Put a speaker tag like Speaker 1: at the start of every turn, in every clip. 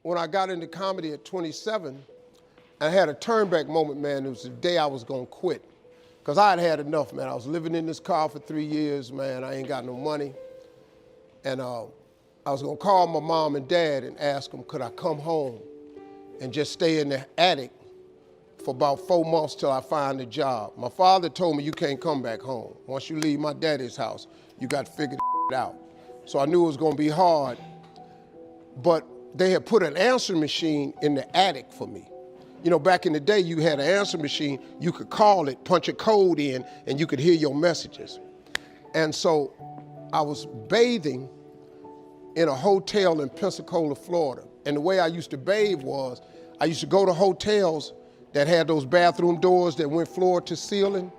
Speaker 1: when I got into comedy at 27, I had a turnback moment, man. It was the day I was gonna quit. Because I had had enough, man. I was living in this car for 3 years, man. I ain't got no money. And I was gonna call my mom and dad and ask them, could I come home and just stay in the attic for about 4 months till I find a job. My father told me, you can't come back home. Once you leave my daddy's house, you got to figure it out. So I knew it was gonna be hard, but they had put an answer machine in the attic for me. You know, back in the day, you had an answer machine, you could call it, punch a code in, and you could hear your messages. And so I was bathing in a hotel in Pensacola, Florida. And the way I used to bathe was, I used to go to hotels that had those bathroom doors that went floor to ceiling.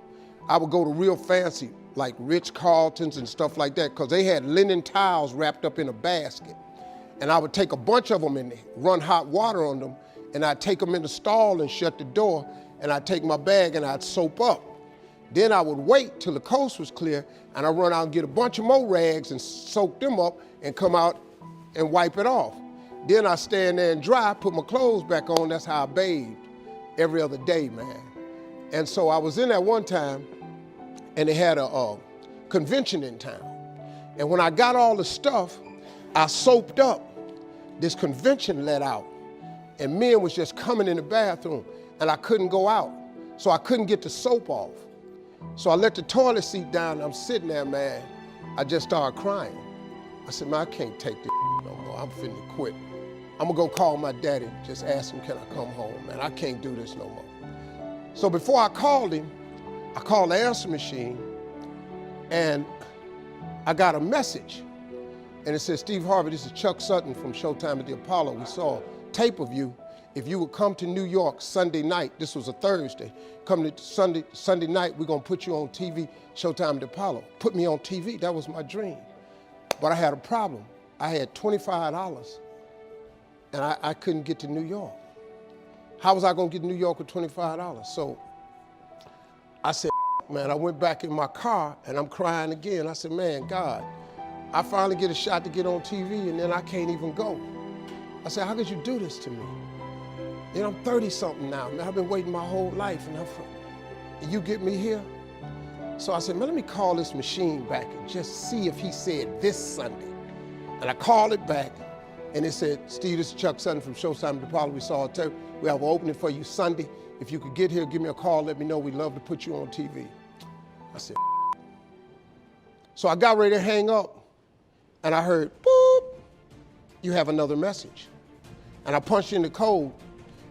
Speaker 1: I would go to real fancy, like Ritz-Carltons and stuff like that, because they had linen towels wrapped up in a basket. And I would take a bunch of them and run hot water on them, and I'd take them in the stall and shut the door, and I'd take my bag and I'd soap up. Then I would wait till the coast was clear, and I'd run out and get a bunch of more rags and soak them up and come out and wipe it off. Then I'd stand there and dry, put my clothes back on. That's how I bathed every other day, man. And so I was in there one time, and they had a convention in town. And when I got all the stuff, I soaped up. This convention let out, and men was just coming in the bathroom, and I couldn't go out. So I couldn't get the soap off. So I let the toilet seat down, and I'm sitting there, man. I just started crying. I said, man, I can't take this no more. I'm finna quit. I'm gonna go call my daddy, just ask him, can I come home, man? I can't do this no more. So before I called him, I called the answer machine, and I got a message. And it said, Steve Harvey, this is Chuck Sutton from Showtime at the Apollo. We saw a tape of you. If you would come to New York Sunday night, this was a Thursday, come to Sunday night, we're gonna put you on TV, Showtime at the Apollo. Put me on TV, that was my dream. But I had a problem. I had $25, and I couldn't get to New York. How was I gonna get to New York with $25? So I said, man, I went back in my car, and I'm crying again. I said, man, God, I finally get a shot to get on TV, and then I can't even go. I said, how could you do this to me? You know, I'm 30-something now, man. I've been waiting my whole life, and you get me here? So I said, man, let me call this machine back and just see if he said this Sunday. And I called it back, and it said, Steve, this is Chuck Sutton from Showtime at the Apollo. We saw a tape. We have an opening for you Sunday. If you could get here, give me a call, let me know. We'd love to put you on TV. I said, so I got ready to hang up, and I heard, boop, you have another message. And I punched in the code,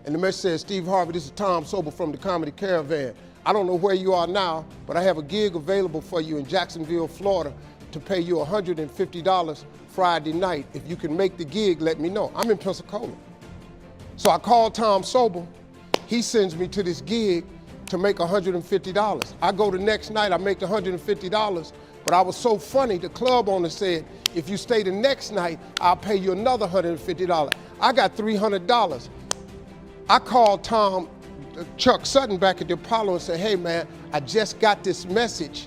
Speaker 1: and the message says, Steve Harvey, this is Tom Sobel from the Comedy Caravan. I don't know where you are now, but I have a gig available for you in Jacksonville, Florida, to pay you $150 Friday night. If you can make the gig, let me know. I'm in Pensacola. So I called Tom Sobel. He sends me to this gig to make $150. I go the next night, I make the $150, but I was so funny, the club owner said, if you stay the next night, I'll pay you another $150. I got $300. I called Chuck Sutton back at the Apollo and said, hey man, I just got this message.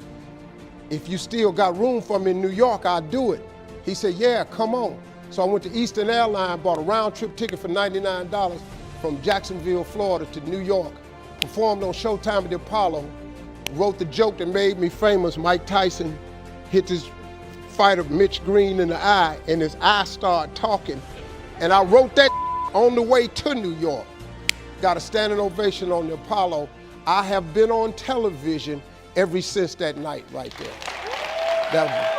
Speaker 1: If you still got room for me in New York, I'll do it. He said, yeah, come on. So I went to Eastern Airlines, bought a round trip ticket for $99 from Jacksonville, Florida to New York, performed on Showtime at the Apollo, wrote the joke that made me famous. Mike Tyson hit his fighter Mitch Green in the eye, and his eye started talking. And I wrote that on the way to New York. Got a standing ovation on the Apollo. I have been on television ever since that night right there.